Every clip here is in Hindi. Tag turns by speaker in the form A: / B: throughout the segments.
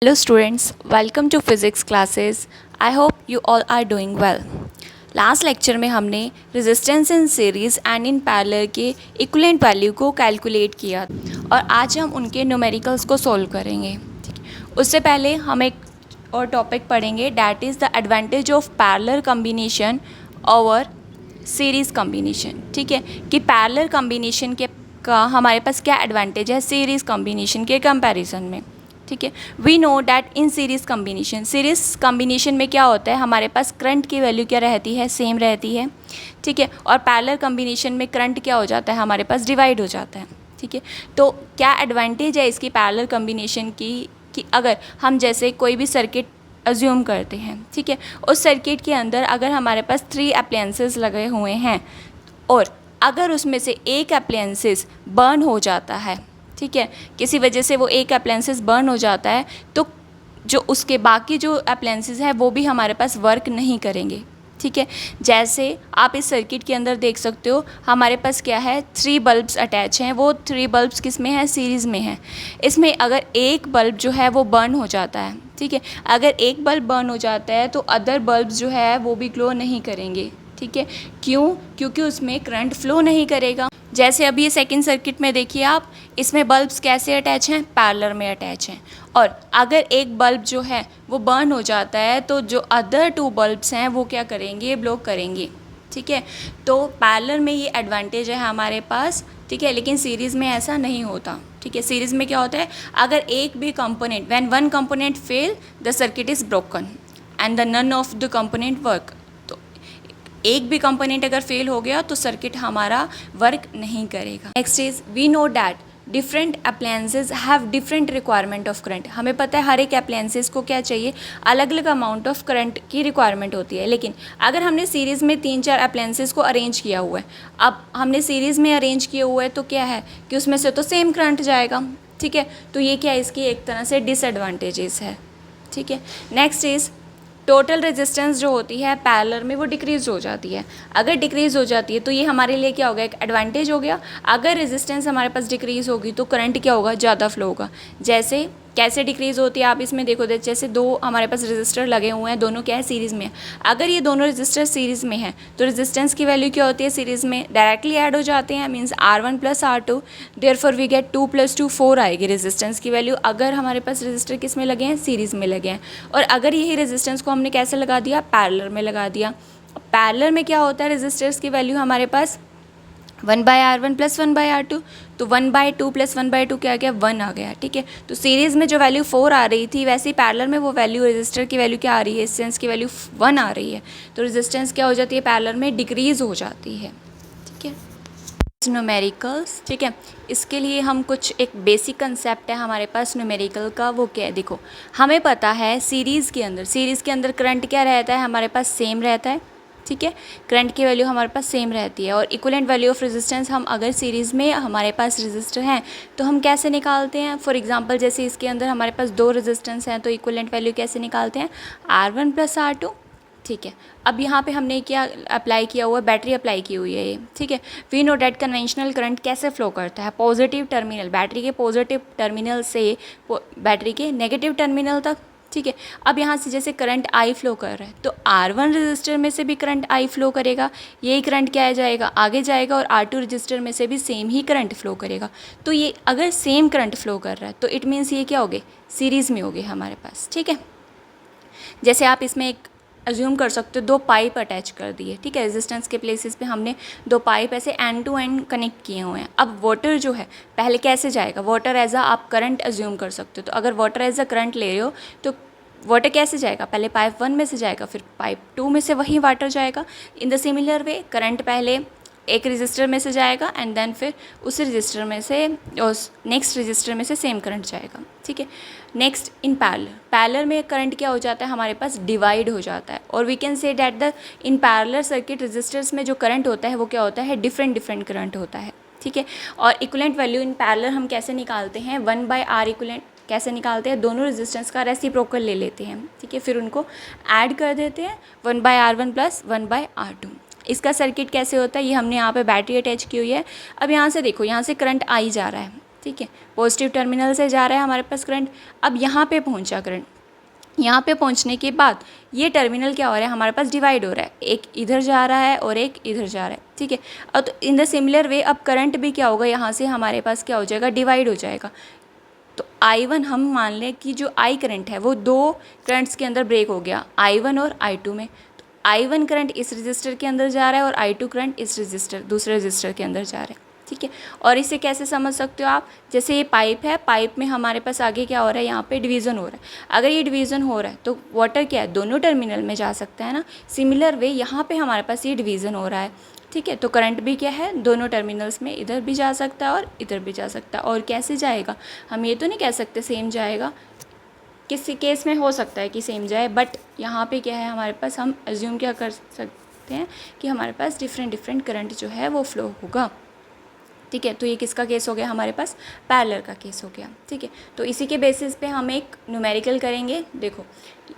A: Hello students, welcome to physics classes. I hope you all are doing well. Last lecture में हमने resistance in series and in parallel के इक्विवेलेंट वैल्यू को कैलकुलेट किया और आज हम उनके न्यूमेरिकल्स को सॉल्व करेंगे। ठीक है, उससे पहले हम एक और टॉपिक पढ़ेंगे, that is the advantage of parallel combination over series combination. ठीक है, कि पैरेलल कम्बिनेशन के का हमारे पास क्या एडवांटेज है सीरीज़ कम्बिनेशन के कंपैरिजन में। ठीक है, we know that in series combination में क्या होता है, हमारे पास करंट की वैल्यू क्या रहती है, सेम रहती है। ठीक है, और पैरेलल कम्बिनेशन में करंट क्या हो जाता है, हमारे पास डिवाइड हो जाता है। ठीक है, तो क्या एडवांटेज है इसकी पैरेलल कम्बिनेशन की कि अगर हम जैसे कोई भी सर्किट अज्यूम करते हैं, ठीक है, उस सर्किट के अंदर अगर हमारे पास 3 अप्लायंसेस लगे हुए हैं और अगर उसमें से एक अप्लायंसेस बर्न हो जाता है, ठीक है, किसी वजह से वो एक अप्लायंसेस बर्न हो जाता है, तो जो उसके बाकी जो अप्लायंसेस हैं वो भी हमारे पास वर्क नहीं करेंगे। ठीक है, जैसे आप इस सर्किट के अंदर देख सकते हो, हमारे पास क्या है, 3 बल्ब्स अटैच हैं। वो 3 बल्ब्स किस में है, सीरीज़ में है। इसमें अगर एक बल्ब जो है वो बर्न हो जाता है, ठीक है, अगर एक बल्ब बर्न हो जाता है तो अदर बल्ब्स जो है वो भी ग्लो नहीं करेंगे। ठीक है, क्यों? क्योंकि उसमें करंट फ्लो नहीं करेगा। जैसे अभी ये सेकंड सर्किट में देखिए आप, इसमें बल्ब्स कैसे अटैच हैं, पैरेलल में अटैच हैं। और अगर एक बल्ब जो है वो बर्न हो जाता है तो जो अदर 2 बल्ब्स हैं वो क्या करेंगे, ब्लो करेंगे। ठीक है, तो पैरेलल में ये एडवांटेज है हमारे पास। ठीक है, लेकिन सीरीज़ में ऐसा नहीं होता। ठीक है, सीरीज़ में क्या होता है, अगर एक भी component, when one component fail the circuit is broken and the none of the component work. एक भी कंपोनेंट अगर फेल हो गया तो सर्किट हमारा वर्क नहीं करेगा। Next is we know that different appliances have different requirement of current. हमें पता है हर एक अप्लायंसेज को क्या चाहिए, अलग अलग अमाउंट ऑफ करंट की रिक्वायरमेंट होती है। लेकिन अगर हमने सीरीज़ में 3-4 अप्लायंसेज को अरेंज किया हुआ है, अब हमने सीरीज़ में अरेंज किए हुए है तो क्या है कि उसमें से तो सेम करंट जाएगा। ठीक है, तो ये क्या है, इसकी एक तरह से डिसएडवांटेजेस है। ठीक है, नेक्स्ट इज़ टोटल रेजिस्टेंस जो होती है पैरेलल में वो डिक्रीज़ हो जाती है। अगर डिक्रीज़ हो जाती है तो ये हमारे लिए क्या हो गया, एक एडवांटेज हो गया। अगर रेजिस्टेंस हमारे पास डिक्रीज़ होगी तो करंट क्या होगा, ज़्यादा फ्लो होगा। जैसे कैसे डिक्रीज़ होती है आप इसमें देखो, जैसे 2 हमारे पास रेजिस्टर लगे हुए हैं, दोनों क्या है, सीरीज़ में है। अगर ये दोनों रेजिस्टर सीरीज़ में है तो रेजिस्टेंस की वैल्यू क्या होती है, सीरीज़ में डायरेक्टली ऐड हो जाते हैं, means R1 + R2, therefore we get 2 + 2 4 आएगी रेजिस्टेंस की वैल्यू, अगर हमारे पास रेजिस्टर किस में लगे हैं, सीरीज़ में लगे हैं। और अगर यही रेजिस्टेंस को हमने कैसे लगा दिया, पैरेलल में लगा दिया। पैरेलल में क्या होता है, रेजिस्टर्स की वैल्यू हमारे पास 1/R1 + 1/R2, तो 1/2 + 1/2 क्या आ गया, 1 आ गया। ठीक है, तो सीरीज़ में जो वैल्यू 4 आ रही थी, वैसे ही पैरेलल में वो वैल्यू, रेजिस्टर की वैल्यू क्या आ रही है, रेजिस्टेंस की वैल्यू 1 आ रही है। तो रेजिस्टेंस क्या हो जाती है, पैरेलल में डिक्रीज़ हो जाती है। ठीक है, न्यूमेरिकल्स। ठीक है, इसके लिए हम कुछ एक बेसिक कंसेप्ट है हमारे पास न्यूमेरिकल का, वो क्या है, देखो हमें पता है सीरीज़ के अंदर करंट क्या रहता है, हमारे पास सेम रहता है। ठीक है, करंट की वैल्यू हमारे पास सेम रहती है। और इक्विवेलेंट वैल्यू ऑफ रेजिस्टेंस हम अगर सीरीज़ में हमारे पास रेजिस्टर हैं तो हम कैसे निकालते हैं, फॉर एग्जांपल जैसे इसके अंदर हमारे पास 2 रेजिस्टेंस हैं तो इक्विवेलेंट वैल्यू कैसे निकालते हैं, R1 + R2। ठीक है, अब यहाँ पे हमने क्या अप्लाई किया हुआ है, बैटरी अप्लाई की हुई है ये। ठीक है, we know that conventional current कैसे फ्लो करता है, पॉजिटिव टर्मिनल, बैटरी के पॉजिटिव टर्मिनल से बैटरी के नेगेटिव टर्मिनल तक। ठीक है, अब यहाँ से जैसे करंट I फ्लो कर रहा है तो R1 रजिस्टर में से भी करंट I फ्लो करेगा, यही करंट क्या जाएगा, आगे जाएगा, और R2 रजिस्टर में से भी सेम ही करंट फ्लो करेगा। तो ये अगर सेम करंट फ्लो कर रहा है तो इट मीन्स ये क्या हो गए, सीरीज़ में हो गए हमारे पास। ठीक है, जैसे आप इसमें एक अज्यूम कर सकते हो 2 पाइप अटैच कर दिए। ठीक है, रेजिस्टेंस के प्लेसेस पे हमने 2 पाइप ऐसे एंड टू एंड कनेक्ट किए हुए हैं। अब वाटर जो है पहले कैसे जाएगा, वाटर एज अ आप करंट अज्यूम कर सकते हो। तो अगर वाटर एज अ करंट ले रहे हो तो वाटर कैसे जाएगा, पहले पाइप 1 में से जाएगा, फिर पाइप 2 में से वही वाटर जाएगा। In the similar way current पहले एक रजिस्टर में से जाएगा एंड देन फिर उस रजिस्टर में से नेक्स्ट रजिस्टर में से सेम करंट जाएगा। ठीक है, नेक्स्ट इन पैरेलल में करंट क्या हो जाता है, हमारे पास डिवाइड हो जाता है। और we can say that the in parallel circuit resistors में जो करंट होता है वो क्या होता है, डिफरेंट करंट होता है। ठीक है, और इक्विवेलेंट वैल्यू इन पैरेलल हम कैसे निकालते हैं, 1/R इक्विवेलेंट कैसे निकालते हैं, दोनों रेजिस्टेंस का रेसिप्रोकल ले लेते हैं। ठीक है, फिर उनको ऐड कर देते हैं, 1/R1 + 1/R2। इसका सर्किट कैसे होता है, ये हमने यहाँ पे बैटरी अटैच की हुई है। अब यहाँ से देखो, यहाँ से करंट आई जा रहा है। ठीक है, पॉजिटिव टर्मिनल से जा रहा है हमारे पास करंट। अब यहाँ पे पहुँचा करंट, यहाँ पे पहुँचने के बाद ये टर्मिनल क्या हो रहा है हमारे पास डिवाइड हो रहा है, एक इधर जा रहा है और एक इधर जा रहा है, ठीक है। और तो इन द सिमिलर वे अब करंट भी क्या होगा, यहाँ से हमारे पास क्या हो जाएगा, डिवाइड हो जाएगा। तो I1 हम मान लें कि जो I करंट है वो दो करंट्स के अंदर ब्रेक हो गया, I1 और I2 में। तो I1 करंट इस रजिस्टर के अंदर जा रहा है और I2 करंट इस रजिस्टर दूसरे रजिस्टर के अंदर जा रहा है, ठीक है। और इसे कैसे समझ सकते हो आप, जैसे ये पाइप है, पाइप में हमारे पास आगे क्या हो रहा है, यहाँ पे डिवीज़न हो रहा है। अगर ये डिवीज़न हो रहा है तो वाटर क्या है, दोनों टर्मिनल में जा सकता है ना। सिमिलर वे यहाँ पे हमारे पास ये डिवीज़न हो रहा है, ठीक है। तो करंट भी क्या है, दोनों टर्मिनल्स में इधर भी जा सकता है और इधर भी जा सकता है। और कैसे जाएगा, हम ये तो नहीं कह सकते सेम जाएगा, किसी केस में हो सकता है कि सेम जाए, बट यहाँ पे क्या है हमारे पास, हम एज्यूम क्या कर सकते हैं कि हमारे पास डिफरेंट करंट जो है वो फ्लो होगा, ठीक है। तो ये किसका केस हो गया, हमारे पास पैरेलल का केस हो गया, ठीक है। तो इसी के बेसिस पे हम एक न्यूमेरिकल करेंगे। देखो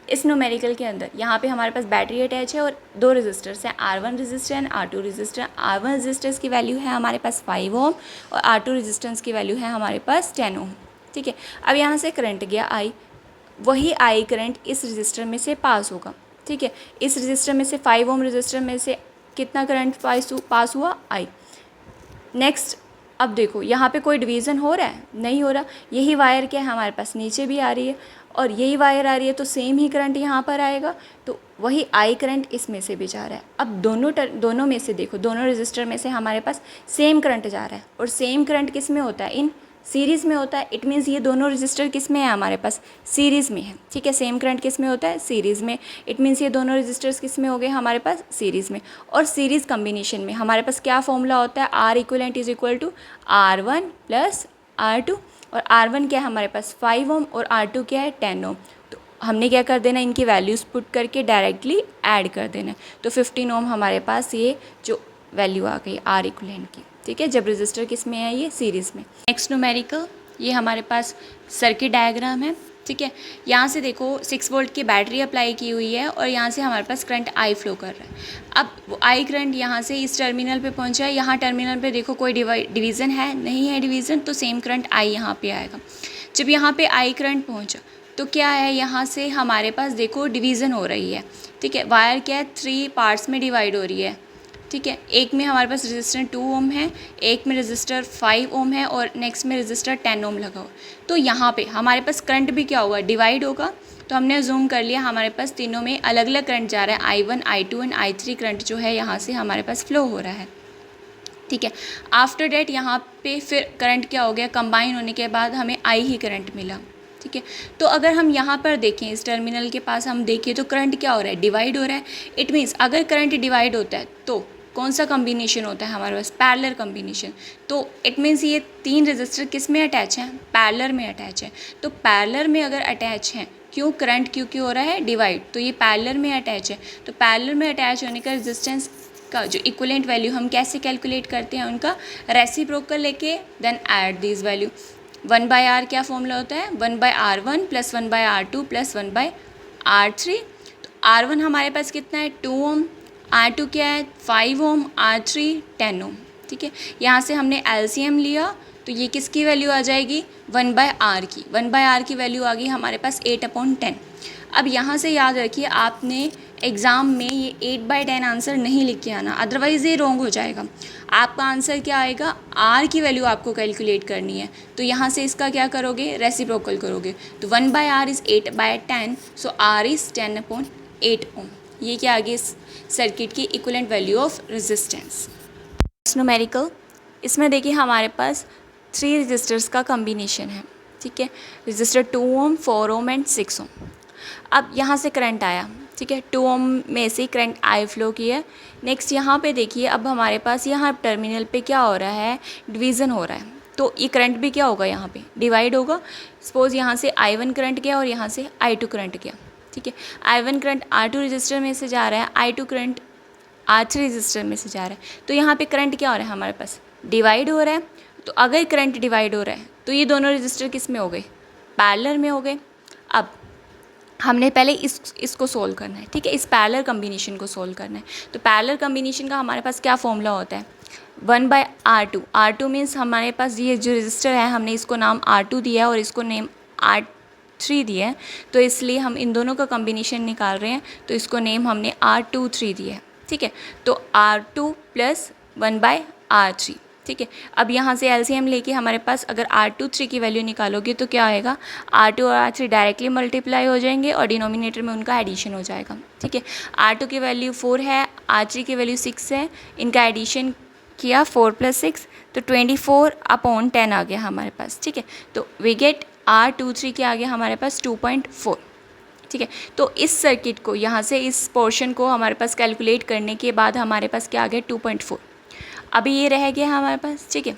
A: इस न्यूमेरिकल के अंदर यहाँ पे हमारे पास बैटरी अटैच है और दो रेजिस्टर्स हैं, R1 resistor and R2 resistor. R1 resistors की वैल्यू है हमारे पास 5 ओम और R2 रेजिस्टेंस की वैल्यू है हमारे पास 10 ओम, ठीक है। अब यहाँ से करंट गया I, वही I करंट इस रजिस्टर में से पास होगा, ठीक है। इस रजिस्टर में से 5 ओम रजिस्टर में से कितना करंट पास हुआ, I। नेक्स्ट अब देखो यहाँ पे कोई डिवीज़न हो रहा है, नहीं हो रहा। यही वायर क्या है हमारे पास नीचे भी आ रही है और यही वायर आ रही है, तो सेम ही करंट यहाँ पर आएगा। तो वही I करंट इसमें से भी जा रहा है। अब दोनों में से देखो, दोनों रजिस्टर में से हमारे पास सेम करंट जा रहा है और सेम करंट किस में होता है, इन सीरीज़ में होता है। इट मीन्स ये दोनों रजिस्टर किस में है, हमारे पास सीरीज़ में है, ठीक है। सेम करंट किस में होता है, सीरीज़ में। इट मीन्स ये दोनों रजिस्टर्स किस में हो गए, हमारे पास सीरीज़ में। और सीरीज़ कम्बिनेशन में हमारे पास क्या फॉर्मूला होता है, R equivalent is equal to R1 plus R2। और R1 क्या है हमारे पास 5 ओम और R2 क्या है 10 ओम। तो हमने क्या कर देना, इनकी वैल्यूज़ पुट करके डायरेक्टली ऐड कर देना। तो 15 ओम हमारे पास ये जो वैल्यू आ गई R इक्वलेंट की, ठीक है, जब रजिस्टर किस में है, ये सीरीज़ में। नेक्स्ट न्यूमेरिकल, ये हमारे पास सर्किट डायग्राम है, ठीक है। यहाँ से देखो 6 वोल्ट की बैटरी अप्लाई की हुई है और यहाँ से हमारे पास करंट I फ्लो कर रहा है। अब I करंट यहाँ से इस टर्मिनल पे पहुँचा है, यहाँ टर्मिनल पे देखो कोई डिवीज़न है, नहीं है डिवीज़न, तो सेम करंट I यहाँ पे आएगा। जब यहाँ पे I करंट पहुँचा तो क्या है, यहाँ से हमारे पास देखो डिवीज़न हो रही है, ठीक है। वायर क्या है, 3 पार्ट्स में डिवाइड हो रही है, ठीक है। एक में हमारे पास रजिस्टर 2 ओम है, एक में रजिस्टर 5 ओम है और नेक्स्ट में रजिस्टर 10 ओम लगा हुआ। तो यहाँ पे हमारे पास करंट भी क्या होगा, डिवाइड होगा। तो हमने जूम कर लिया, हमारे पास तीनों में अलग अलग करंट जा रहा है, I1, I2 and I3 current जो है यहाँ से हमारे पास फ्लो हो रहा है, ठीक है। आफ्टर डेट यहाँ पे फिर करंट क्या हो गया, कंबाइन होने के बाद हमें I ही करंट मिला, ठीक है। तो अगर हम यहाँ पर देखें, इस टर्मिनल के पास हम देखें तो करंट क्या हो रहा है, डिवाइड हो रहा है। इट मीन्स अगर करंट डिवाइड होता है तो कौन सा कॉम्बिनेशन होता है हमारे पास, पैरेलल कॉम्बिनेशन। तो इट मीन्स ये 3 रजिस्टर किस में अटैच हैं, पैरेलल में अटैच है। तो पैरेलल में अगर अटैच हैं, क्यों, करंट क्योंकि हो रहा है डिवाइड, तो ये पैरेलल में अटैच है। तो पैरेलल में अटैच होने का रेजिस्टेंस का जो इक्विवेलेंट वैल्यू हम कैसे कैलकुलेट करते हैं, उनका रेसिप्रोकल लेके then add this value. 1/R क्या फॉर्मूला होता है, 1/R1 plus 1/R2 plus 1/R3। तो R1 हमारे पास कितना है, 2 ओम, R2 क्या है 5 ओम, R3 10 ओम, ठीक है। यहाँ से हमने LCM लिया तो ये किसकी वैल्यू आ जाएगी, 1/R की। 1/R की वैल्यू आ गई हमारे पास 8/10। अब यहाँ से याद रखिए, आपने एग्ज़ाम में ये 8/10 आंसर नहीं लिख के आना, अदरवाइज़ ये रॉन्ग हो जाएगा। आपका आंसर क्या आएगा, R की वैल्यू आपको कैलकुलेट करनी है। तो यहाँ से इसका क्या करोगे, रेसिप्रोकल करोगे। तो 1/R is 8/10, so R is 10/8 ओम। ये क्या आ गई सर्किट की equivalent value of resistance. Numerical, इसमें देखिए हमारे पास 3 रजिस्टर्स का कॉम्बिनेशन है, ठीक है। रजिस्टर 2 ओम, 4 ओम एंड 6 ओम। अब यहाँ से करंट आया, ठीक है, 2 ओम में से करंट I फ्लो की है। नेक्स्ट यहाँ पे देखिए, अब हमारे पास यहाँ टर्मिनल पे क्या हो रहा है, डिवीज़न हो रहा है। तो ये करंट भी क्या होगा, यहाँ पे डिवाइड होगा। सपोज़ यहाँ से I1 करंट गया और यहाँ से I2 करंट गया, ठीक है। I1 करंट R2 रजिस्टर में से जा रहा है, I2 करंट R3 रजिस्टर में से जा रहा है। तो यहाँ पे करंट क्या हो रहा है, हमारे पास डिवाइड हो रहा है। तो अगर करंट डिवाइड हो रहा है तो ये दोनों रजिस्टर किस में हो गए, पैरेलल में हो गए। अब हमने पहले इसको सोल्व करना है, ठीक है, इस पैरेलल कॉम्बिनेशन को सोल्व करना है। तो पैरेलल कॉम्बिनेशन का हमारे पास क्या फॉर्मूला होता है, 1/R2। R2 मीन्स हमारे पास ये जो रजिस्टर है हमने इसको नाम R2 दिया है और इसको नेम R3 दिया है, तो इसलिए हम इन दोनों का कॉम्बिनेशन निकाल रहे हैं, तो इसको नेम हमने R23 दिया है। ठीक है, तो R2 + 1/R3। ठीक है, अब यहाँ से एलसीएम लेके हमारे पास अगर R23 की वैल्यू निकालोगे तो क्या आएगा, R2 और R3 डायरेक्टली मल्टीप्लाई हो जाएंगे और डिनोमिनेटर में उनका एडिशन हो जाएगा। ठीक है, R2 की वैल्यू 4 है, R3 की वैल्यू 6 है, इनका एडिशन किया 4 + 6 तो 24/10 आ गया हमारे पास। ठीक है, तो वी गेट R23 के आगे हमारे पास 2.4। ठीक है, तो इस सर्किट को यहाँ से इस पोर्शन को हमारे पास कैलकुलेट करने के बाद हमारे पास क्या आ गया 2.4। अभी ये रह गया हमारे पास। ठीक है,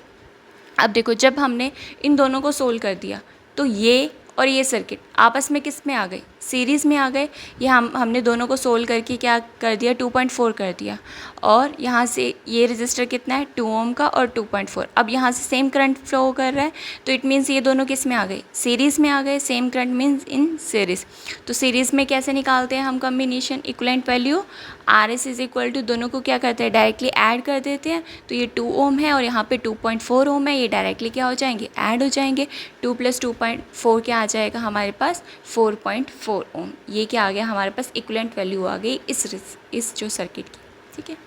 A: अब देखो जब हमने इन दोनों को सोल्व कर दिया तो ये और ये सर्किट आपस में किस में आ गए, सीरीज़ में आ गए। ये हमने दोनों को सोल्व करके क्या कर दिया 2.4 कर दिया, और यहाँ से ये रजिस्टर कितना है 2 ओम का और 2.4। अब यहाँ से सेम करंट फ्लो कर रहा है, तो इट मीन्स ये दोनों किस में आ गए, सीरीज़ में आ गए। Same current means in series. तो सीरीज़ में कैसे निकालते हैं हम कॉम्बिनेशन, इक्विवेलेंट वैल्यू RS = दोनों को क्या करते हैं डायरेक्टली ऐड कर देते हैं। तो ये 2 ओम है और यहाँ पे 2.4 ओम है, ये डायरेक्टली क्या हो जाएंगे, ऐड हो जाएंगे। 2 + 2.4 क्या आ जाएगा हमारे पास 4.4 ओम। ये क्या आ गया हमारे पास, इक्विवेलेंट वैल्यू आ गई इस जो सर्किट की। ठीक है,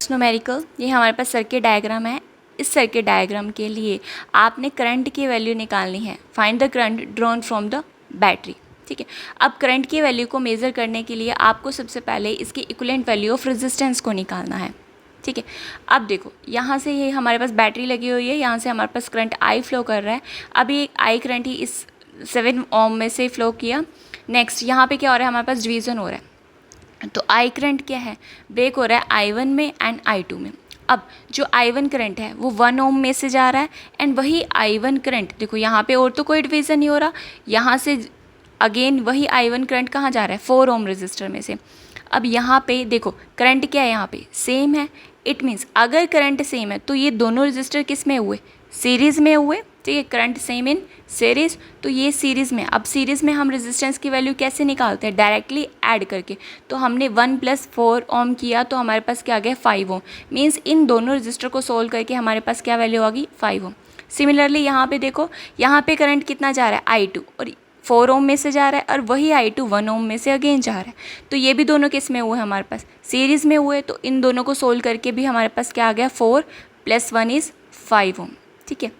A: न्यूमेरिकल ये हमारे पास सर्किट डायग्राम है। इस सर्किट डायग्राम के लिए आपने करंट की वैल्यू निकालनी है। Find the current drawn from the battery. ठीक है, अब करंट की वैल्यू को मेज़र करने के लिए आपको सबसे पहले इसकी इक्विवेलेंट वैल्यू ऑफ रेजिस्टेंस को निकालना है। ठीक है, अब देखो यहाँ से ये हमारे पास बैटरी लगी हुई है, यहाँ से हमारे पास करंट I फ्लो कर रहा है। अभी एक I करंट ही इस 7 ओम में से फ्लो किया। नेक्स्ट यहाँ पे क्या हो रहा है, हमारे पास डिवीज़न हो रहा है, तो I करंट क्या है, ब्रेक हो रहा है I1 में एंड I2 में। अब जो I1 करंट है वो 1 ओम में से जा रहा है, एंड वही I1 करंट देखो यहाँ पे और तो कोई डिवीज़न नहीं हो रहा, यहाँ से अगेन वही I1 करंट कहाँ जा रहा है 4 ओम रजिस्टर में से। अब यहाँ पे देखो करंट क्या है, यहाँ पे सेम है। इट मीन्स अगर करंट सेम है तो ये दोनों रजिस्टर किस में हुए, सीरीज़ में हुए। ठीक है, करंट सेम इन सीरीज़, तो ये सीरीज़ में। अब सीरीज़ में हम रेजिस्टेंस की वैल्यू कैसे निकालते हैं, डायरेक्टली ऐड करके। तो हमने 1 + 4 ओम किया तो हमारे पास क्या आ गया 5 ओम। मीन्स इन दोनों रजिस्टर को सोल्व करके हमारे पास क्या वैल्यू आ गई 5 ओम। सिमिलरली यहाँ पे देखो, यहाँ पे करंट कितना जा रहा है I2 और 4 ओम में से जा रहा है, और वही I2 1 ओम में से अगेन जा रहा है। तो ये भी दोनों किस में हुए हमारे पास, सीरीज़ में हुए। तो इन दोनों को सोल्व करके भी हमारे पास क्या आ गया 4 + 1 = 5 ओम। ठीक है,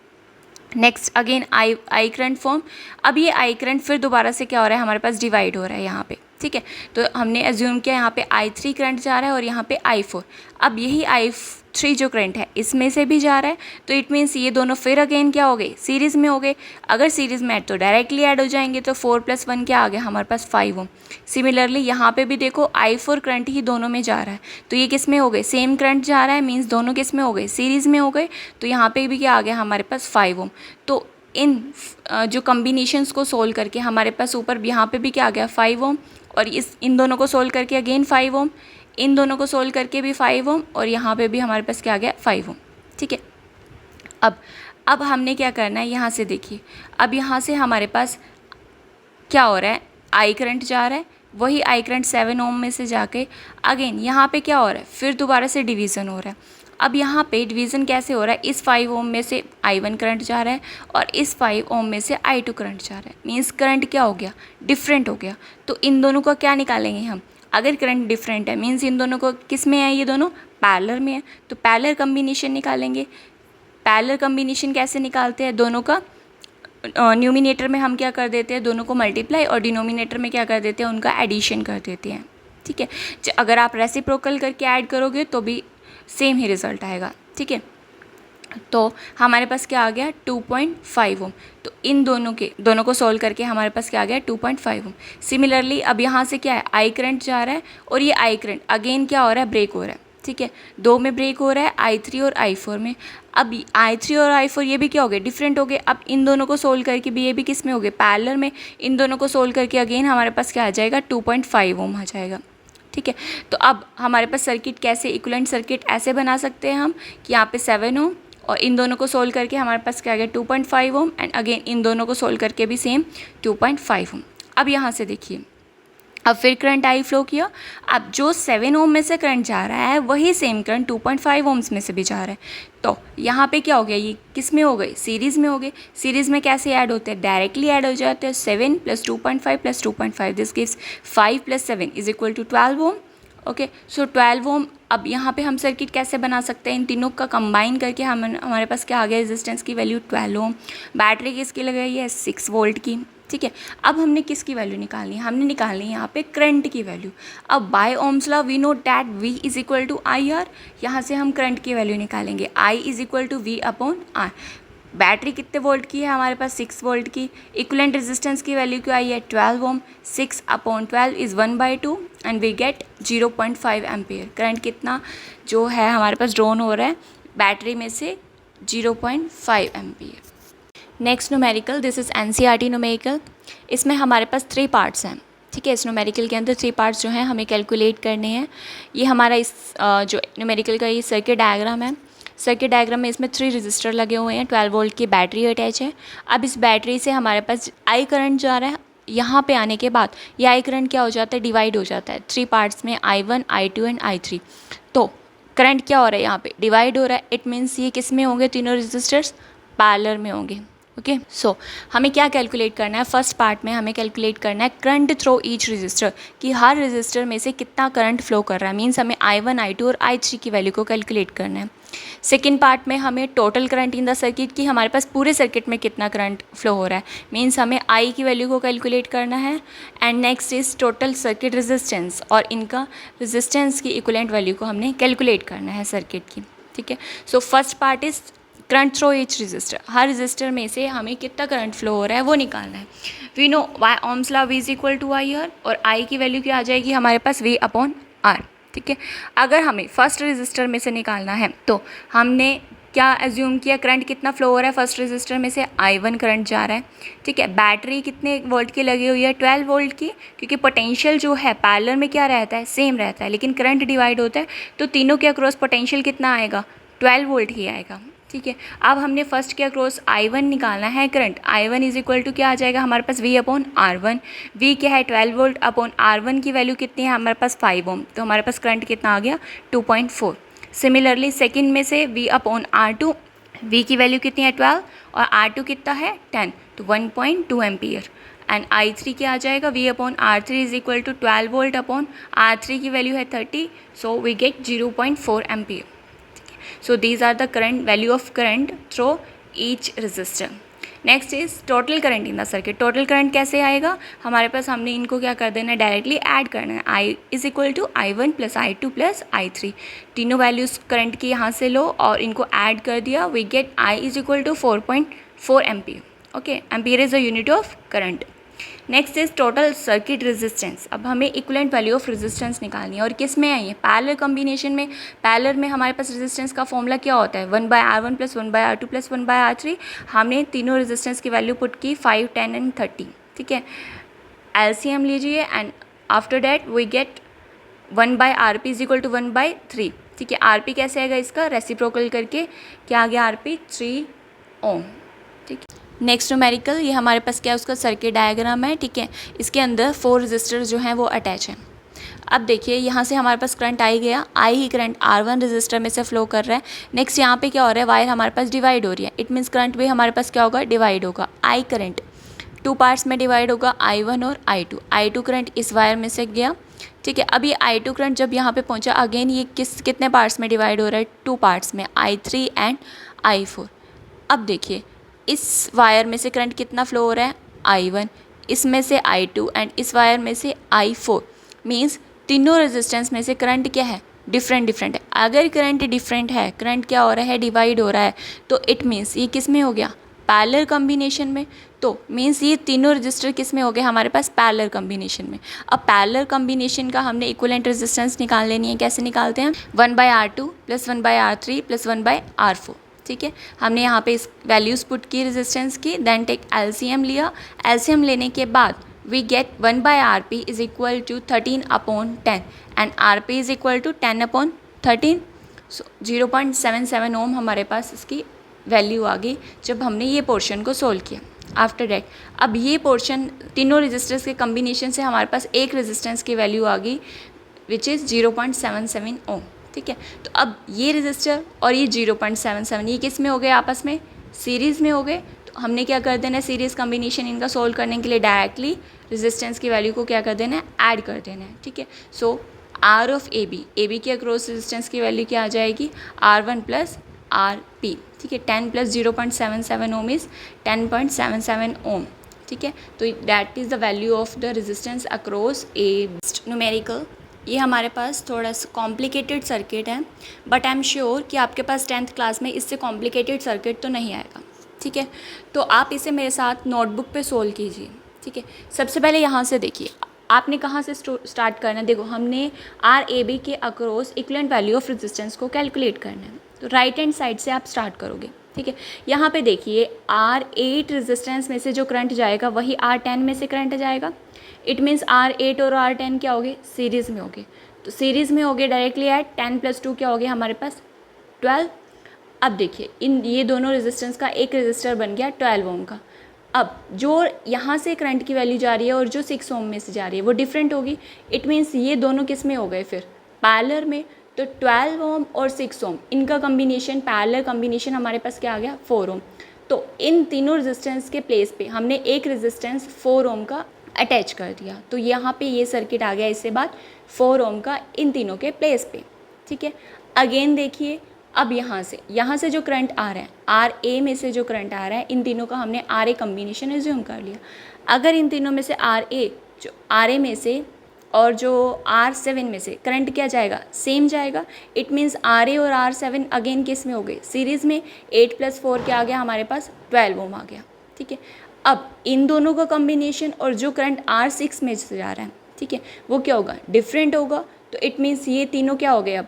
A: next again I current form. अब ये I करंट फिर दोबारा से क्या हो रहा है हमारे पास डिवाइड हो रहा है यहाँ पे। ठीक है, तो हमने एज्यूम किया यहाँ पे I3 करंट जा रहा है और यहाँ पे I4। अब यही I3 जो करंट है इसमें से भी जा रहा है, तो इट मीन्स ये दोनों फिर अगेन क्या हो गए, सीरीज़ में हो गए। अगर सीरीज़ में ऐड तो डायरेक्टली ऐड हो जाएंगे, तो 4 + 1 क्या आ गया हमारे पास 5 ओम। सिमिलरली यहाँ पे भी देखो I4 करंट ही दोनों में जा रहा है, तो ये किस में हो गए, सेम करंट जा रहा है, मीन्स दोनों किस में हो गए, सीरीज़ में हो गए। तो यहाँ पे भी क्या आ गया हमारे पास 5 ओम। तो इन जो कम्बिनेशंस को सोल्व करके हमारे पास ऊपर यहाँ पे भी क्या आ गया 5 ओम, और इन दोनों को सोल्व करके अगेन 5 ओम, इन दोनों को सोल्व करके भी 5 ओम, और यहाँ पे भी हमारे पास क्या आ गया 5 ओम। ठीक है, अब हमने क्या करना है, यहाँ से देखिए, अब यहाँ से हमारे पास क्या हो रहा है, I करंट जा रहा है, वही I करंट 7 ओम में से जाके अगेन यहाँ पे क्या हो रहा है, फिर दोबारा से डिवीज़न हो रहा है। अब यहाँ पे डिवीज़न कैसे हो रहा है, इस 5 ओम में से I1 करंट जा रहा है और इस 5 ओम में से I2 करंट जा रहा है। मीन्स करंट क्या हो गया, डिफरेंट हो गया। तो इन दोनों का क्या निकालेंगे हम, अगर करंट डिफरेंट है मीन्स इन दोनों को किस में है, ये दोनों पैरेलल में है, तो पैरेलल कम्बिनेशन निकालेंगे। पैरेलल कम्बिनेशन कैसे निकालते हैं, दोनों का न्यूमिनेटर में हम क्या कर देते हैं, दोनों को मल्टीप्लाई, और डिनोमिनेटर में क्या कर देते हैं, उनका एडिशन कर देते हैं। ठीक है, अगर आप रेसिप्रोकल करके ऐड करोगे तो भी सेम ही रिजल्ट आएगा। ठीक है, तो हमारे पास क्या आ गया 2.5 ओम। तो इन दोनों को सोल्व करके हमारे पास क्या आ गया 2.5 ओम। सिमिलरली अब यहाँ से क्या है, I करंट जा रहा है और ये I करंट अगेन क्या हो रहा है, ब्रेक हो रहा है। ठीक है, दो में ब्रेक हो रहा है, I3 और I4 में। अब I3 और I4 ये भी क्या हो गए, डिफरेंट हो गए। अब इन दोनों को सोल्व करके भी ये भी किस में हो गए, पैरेलल में। इन दोनों को सोल्व करके अगेन हमारे पास क्या आ जाएगा 2.5 ओम आ जाएगा। ठीक है, तो अब हमारे पास सर्किट कैसे, इक्विवेलेंट सर्किट ऐसे बना सकते हैं हम कि यहाँ पे 7 ओम और इन दोनों को सोल्व करके हमारे पास क्या आ गया 2.5 ओम, एंड अगेन इन दोनों को सोल्व करके भी सेम 2.5 ओम। अब यहाँ से देखिए, अब फिर करंट आई फ्लो किया। अब जो 7 ओम में से करंट जा रहा है वही सेम करंट 2.5 ओम्स में से भी जा रहा है। तो यहाँ पे क्या हो गया, ये किस में हो गई, सीरीज़ में हो गए। सीरीज़ में कैसे ऐड होते हैं, डायरेक्टली ऐड हो जाते हैं। 7 + 2.5 + 2.5 दिस गिव्स 5 + 7 = 12 ओम। ओके, सो 12 ओम। अब यहाँ पे हम सर्किट कैसे बना सकते हैं, इन तीनों का कंबाइन करके हमारे पास क्या आ गया, रेजिस्टेंस की वैल्यू 12 ओम। बैटरी किसकी लगाई है, 6 वोल्ट की। ठीक है, अब हमने किसकी वैल्यू निकालनी है, हमने निकालनी है यहाँ पे करंट की वैल्यू। अब by Ohm's law we know that V = IR। यहाँ से हम करंट की वैल्यू निकालेंगे, I = V/R। बैटरी कितने वोल्ट की है हमारे पास, 6 वोल्ट की। इक्विवेलेंट रेजिस्टेंस की वैल्यू क्या आई है, 12 ohm. 6/12 = 1/2 and we get 0.5 ampere. Current कितना जो है हमारे पास ड्रॉन हो रहा है बैटरी में से, 0.5 ampere. Next numerical, this is NCERT numerical. इसमें हमारे पास 3 पार्ट्स हैं। ठीक है, इस न्यूमेरिकल के अंदर 3 पार्ट्स जो हैं हमें कैलकुलेट करने हैं। ये हमारा इस जो न्यूमेरिकल का ये सर्किट डायग्राम है। सर्किट डायग्राम में इसमें 3 रजिस्टर लगे हुए हैं, 12 वोल्ट की बैटरी अटैच है। अब इस बैटरी से हमारे पास आई करंट जा रहा है। यहाँ पे आने के बाद ये आई करंट क्या हो जाता है, डिवाइड हो जाता है 3 पार्ट्स में, I1, I2 एंड I3। तो करंट क्या हो रहा है यहाँ पे, डिवाइड हो रहा है। इट मीन्स ये किस में होंगे, तीनों रजिस्टर्स पैरेलल में होंगे। ओके, सो हमें क्या कैलकुलेट करना है, फर्स्ट पार्ट में हमें कैलकुलेट करना है करंट थ्रू ईच रजिस्टर, कि हर रजिस्टर में से कितना करंट फ्लो कर रहा है। मीन्स हमें I1, I2 और I3 की वैल्यू को कैलकुलेट करना है। सेकेंड पार्ट में हमें total current in the circuit, की हमारे पास पूरे सर्किट में कितना करंट फ्लो हो रहा है। मीन्स हमें I की वैल्यू को कैलकुलेट करना है। And next is total circuit resistance, और इनका रेजिस्टेंस की इक्विवेलेंट वैल्यू को हमने कैलकुलेट करना है सर्किट की। ठीक है, so first part is current through each resistor, her register में से हमें कितना करंट फ्लो हो रहा है वो निकालना है। We know by Ohm's law V = IR, और I की वैल्यू क्या आ जाएगी हमारे पास, V/R। ठीक है, अगर हमें फर्स्ट रजिस्टर में से निकालना है तो हमने क्या एज्यूम किया, करंट कितना फ्लो हो रहा है फर्स्ट रजिस्टर में से, I1 करंट जा रहा है। ठीक है, बैटरी कितने वोल्ट की लगी हुई है, 12 वोल्ट की, क्योंकि पोटेंशियल जो है पैरेलल में क्या रहता है, सेम रहता है, लेकिन करंट डिवाइड होता है, तो तीनों के अक्रॉस पोटेंशियल कितना आएगा, 12 वोल्ट ही आएगा। ठीक है, अब हमने फर्स्ट के अक्रॉस I1 निकालना है करंट। I1 = क्या आ जाएगा हमारे पास, V/R1। V क्या है, 12 वोल्ट अपॉन R1 की वैल्यू कितनी है हमारे पास, 5 ओम। तो हमारे पास करंट कितना आ गया, 2.4। सिमिलरली सेकंड में से V/R2, V की वैल्यू कितनी है, 12, और R2 कितना है, 10, तो 1.2 एम्पियर। एंड I3 क्या आ जाएगा, V/R3 = 12 वोल्ट अपॉन R3 की वैल्यू है 30, so we get 0.4 ampere. So these are the current value of current through each resistor. Next is total current in the circuit. Total current कैसे आएगा हमारे पास, हमने इनको क्या कर देना है, डायरेक्टली ऐड करना है। I = I1 + I2 + I3, तीनों वैल्यूज़ करंट की यहाँ से लो और इनको ऐड कर दिया, we get I = 4.4 ampere. Okay, ampere is the unit of current. Next is total circuit resistance. अब हमें इक्विवेलेंट वैल्यू ऑफ रेजिस्टेंस निकालनी है, और किस में है ये, पैरेलल कॉम्बिनेशन में। पैरेलल में हमारे पास रेजिस्टेंस का फॉर्मूला क्या होता है, 1/R1 + 1/R2 + 1/R3। हमने तीनों रेजिस्टेंस की वैल्यू पुट की 5, 10 एंड 30। ठीक है, LCM लीजिए and after that we get 1/RP = 1/3। ठीक है, RP कैसे आएगा इसका, रेसिप्रोकल करके क्या आ गया, RP 3 ओम। ठीक है, नेक्स्ट न्यूमेरिकल, ये हमारे पास क्या है, उसका सर्किट डायग्राम है। ठीक है, इसके अंदर 4 रजिस्टर्स जो हैं वो अटैच हैं। अब देखिए यहाँ से हमारे पास करंट आई गया, आई ही करंट R1 रजिस्टर में से फ्लो कर रहा है। नेक्स्ट यहाँ पे क्या हो रहा है, वायर हमारे पास डिवाइड हो रही है। इट मीन्स करंट भी हमारे पास क्या होगा, डिवाइड होगा। आई करंट 2 पार्ट्स में डिवाइड होगा, I1 और I2। I2 करंट इस वायर में से गया। ठीक है, अब ये I2 करंट जब यहाँ पे पहुँचा, अगेन ये कितने पार्ट्स में डिवाइड हो रहा है, 2 पार्ट्स में, I3 एंड I4। अब देखिए इस वायर में से करंट कितना फ्लो हो रहा है, I1, इसमें से I2 एंड इस वायर में से I4। मीन्स तीनों रेजिस्टेंस में से करंट क्या है, डिफरेंट है। अगर करंट डिफरेंट है, करंट क्या हो रहा है, डिवाइड हो रहा है, तो इट मीन्स ये किस में हो गया, पैरेलल कॉम्बिनेशन में। तो मीन्स ये तीनों रजिस्टर किस में हो गए हमारे पास, पैरेलल कॉम्बिनेशन में। अब पैरेलल कॉम्बिनेशन का हमने इक्विवेलेंट रेजिस्टेंस निकाल लेनी है। कैसे निकालते हैं, 1/R2 + 1/R3 + 1/R4। ठीक है, हमने यहाँ पे इस वैल्यूज़ पुट की रेजिस्टेंस की, देन टेक LCM लिया। LCM लेने के बाद we get 1/RP = 13/10 and RP = 10/13, so 0.77 ohm हमारे पास इसकी वैल्यू आ गई जब हमने ये पोर्शन को सोल्व किया। आफ्टर डैट अब ये पोर्शन तीनों रेजिस्टर्स के कम्बिनेशन से हमारे पास एक रेजिस्टेंस की वैल्यू आ गई विच इज़ 0.77 ओम। ठीक है, तो अब ये रेजिस्टर और ये 0.77 ये किस में हो गए, आपस में सीरीज़ में हो गए। तो हमने क्या कर देना है, सीरीज़ कम्बिनेशन इनका सोल्व करने के लिए डायरेक्टली रेजिस्टेंस की वैल्यू को क्या कर देना है, ऐड कर देना है। ठीक है, सो आर ऑफ ए बी के अक्रॉस रेजिस्टेंस की वैल्यू क्या आ जाएगी, R1 प्लस आर पी। ठीक है, 10 प्लस 0.77 ओम इज़ 10.77 ओम। ठीक है, तो that is the value of the resistance across A numerical. ये हमारे पास थोड़ा सा कॉम्प्लिकेटेड सर्किट है, बट आई एम श्योर कि आपके पास 10th क्लास में इससे कॉम्प्लिकेटेड सर्किट तो नहीं आएगा। ठीक है, तो आप इसे मेरे साथ नोटबुक पे सोल्व कीजिए। ठीक है, सबसे पहले यहाँ से देखिए, आपने कहाँ से स्टार्ट करना है। देखो, हमने आर ए बी के across equivalent value of resistance को कैलकुलेट करना है, तो राइट हैंड साइड से आप स्टार्ट करोगे। ठीक है, यहाँ पे देखिए R8 रेजिस्टेंस में से जो करंट जाएगा वही R10 में से करंट जाएगा। इट मीन्स R8 और R10 क्या हो गए, सीरीज़ में हो गए। तो सीरीज़ में हो गए, डायरेक्टली ऐड 10 + 2 क्या हो गया हमारे पास 12। अब देखिए इन ये दोनों रेजिस्टेंस का एक रेजिस्टर बन गया 12 ओम का। अब जो यहाँ से करंट की वैल्यू जा रही है और जो 6 ओम में से जा रही है वो डिफरेंट होगी। इट मीन्स ये दोनों किस में हो गए फिर, पैरेलल में। तो 12 ओम और 6 ओम इनका कम्बिनेशन, पैरेलल कम्बिनेशन हमारे पास क्या आ गया 4 ओम। तो इन तीनों रेजिस्टेंस के प्लेस पे हमने एक रेजिस्टेंस 4 ओम का अटैच कर दिया। तो यहाँ पे ये सर्किट आ गया इससे बाद 4 ओम का इन तीनों के प्लेस पे। ठीक है, अगेन देखिए अब यहाँ से जो करंट आ रहा है, आर ए में से जो करंट आ रहा है, इन तीनों का हमने आर ए कम्बिनेशन एज्यूम कर लिया। अगर इन तीनों में से आर ए में से और जो R7 में से करंट क्या जाएगा, सेम जाएगा। इट मीन्स RA और R7 अगेन किस में हो गए, सीरीज़ में। 8 + 4 क्या आ गया हमारे पास 12 ओम आ गया। ठीक है, अब इन दोनों का कम्बिनेशन और जो करंट R6 में से जा रहा है, ठीक है, वो क्या होगा, डिफरेंट होगा। तो इट मीन्स ये तीनों क्या हो गए, अब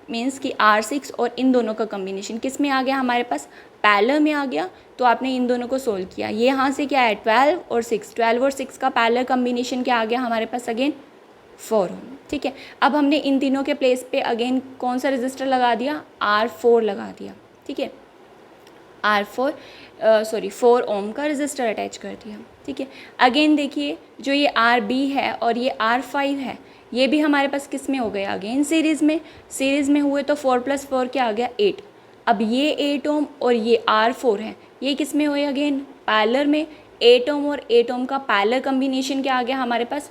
A: मीन्स कि R6 और इन दोनों का कम्बिनेशन किस में आ गया हमारे पास, पैरेलल में आ गया। तो आपने इन दोनों को सोल्व किया, ये यहाँ से क्या है 12 और 6 का पैरेलल कम्बिनेशन क्या आ गया हमारे पास, अगेन 4 ओम। ठीक है, अब हमने इन तीनों के प्लेस पे अगेन कौन सा रजिस्टर लगा दिया, R4 लगा दिया। ठीक है, R4 ओम का रजिस्टर अटैच कर दिया। ठीक है, अगेन देखिए जो ये RB है और ये R5 है, ये भी हमारे पास किस में हो गया, अगेन सीरीज़ में हुए। तो 4 + 4 क्या आ गया 8। अब ये 8 ओम और ये R4 है, ये किस में हुए, अगेन पैरेलल में। 8 ओम और 8 ओम का पैरेलल कम्बिनेशन क्या आ गया हमारे पास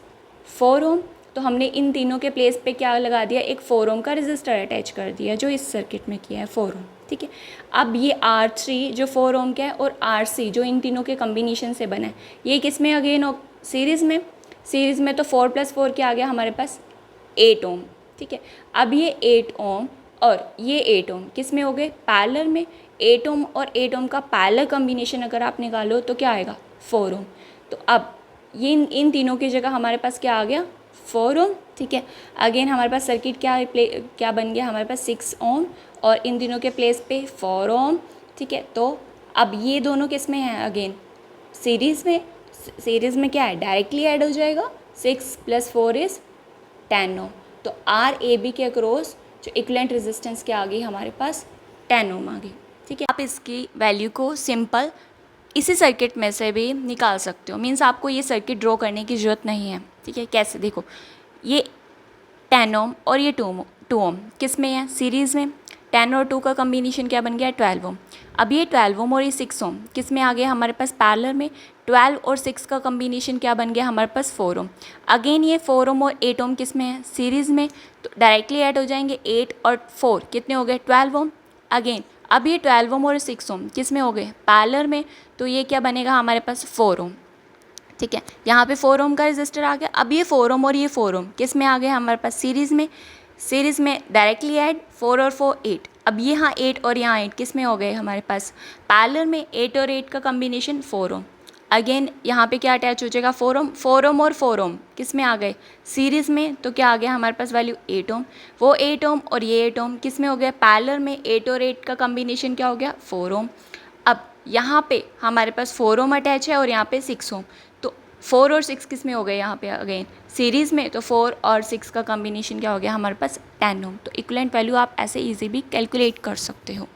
A: 4 ओम। तो हमने इन तीनों के प्लेस पे क्या लगा दिया, एक 4 ओम का रजिस्टर अटैच कर दिया, जो इस सर्किट में किया है 4 ओम। ठीक है, अब ये R3 जो 4 ओम का है और RC जो इन तीनों के कम्बिनेशन से बना है, ये किस में अगेन सीरीज़ में। तो 4 + 4 क्या आ गया हमारे पास 8 ओम। ठीक है, अब ये 8 ओम और ये 8 ओम किस में हो गए, पैरेलल में। 8 ओम और 8 ओम का पैरेलल कम्बिनेशन अगर आप निकालो तो क्या आएगा 4 ओम। तो अब ये इन तीनों की जगह हमारे पास क्या आ गया 4 ओम। ठीक है, अगेन हमारे पास सर्किट क्या बन गया हमारे पास 6 ओम और इन तीनों के प्लेस पे 4 ओम। ठीक है, तो अब ये दोनों किस में हैं, अगेन सीरीज़ में क्या है, डायरेक्टली ऐड हो जाएगा। 6 + 4 इज़ 10 ओम। तो RAB के अक्रॉस जो इक्विवेलेंट रेजिस्टेंस क्या आ गई हमारे पास 10 ओम आ गई। ठीक है, आप इसकी वैल्यू को सिंपल इसी सर्किट में से भी निकाल सकते हो। मीन्स आपको ये सर्किट ड्रॉ करने की ज़रूरत नहीं है। ठीक है, कैसे, देखो ये 10 ओम और ये 2 ओम किस में है, सीरीज़ में। 10 और 2 का कम्बिनेशन क्या बन गया 12 ओम। अब ये 12 ओम और ये 6 ओम किस में आ गया हमारे पास, पैरेलल में। 12 और 6 का कम्बिनेशन क्या बन गया हमारे पास 4 ओम। अगेन ये 4 ओम और 8 ओम किस में है, सीरीज़ में। तो डायरेक्टली ऐड हो जाएंगे। 8 और 4 कितने हो गए 12 ओम। अगेन अब ये 12 ओम और 6 ओम किस में हो गए, पैरेलल में। तो ये क्या बनेगा हमारे पास 4 ओम। ठीक है, यहाँ पे 4 ओम का रजिस्टर आ गया। अब ये 4 ओम और ये 4 ओम किस में आ गए हमारे पास, सीरीज़ में डायरेक्टली ऐड 4 और 4 8। अब ये यहाँ 8 और यहाँ 8 किस में हो गए हमारे पास, पैरेलल में। 8 और 8 का कम्बिनेशन 4 ओम। अगेन यहाँ पे क्या अटैच हो जाएगा 4 ओम और 4 ओम किस में आ गए, सीरीज़ में। तो क्या आ गया हमारे पास वैल्यू 8 ओम। वो 8 ओम और ये 8 ओम किस में हो गया, पैरेलल में। 8 और 8 का कम्बिनेशन क्या हो गया 4 ओम। अब यहाँ पे हमारे पास 4 ओम अटैच है और यहाँ पे 6 ओम। तो 4 और 6 किस में हो गए यहाँ पे, अगेन सीरीज़ में। तो 4 और 6 का कम्बिनेशन क्या हो गया हमारे पास 10 ओम। तो इक्विवेलेंट वैल्यू आप ऐसे इजी भी कैलकुलेट कर सकते हो।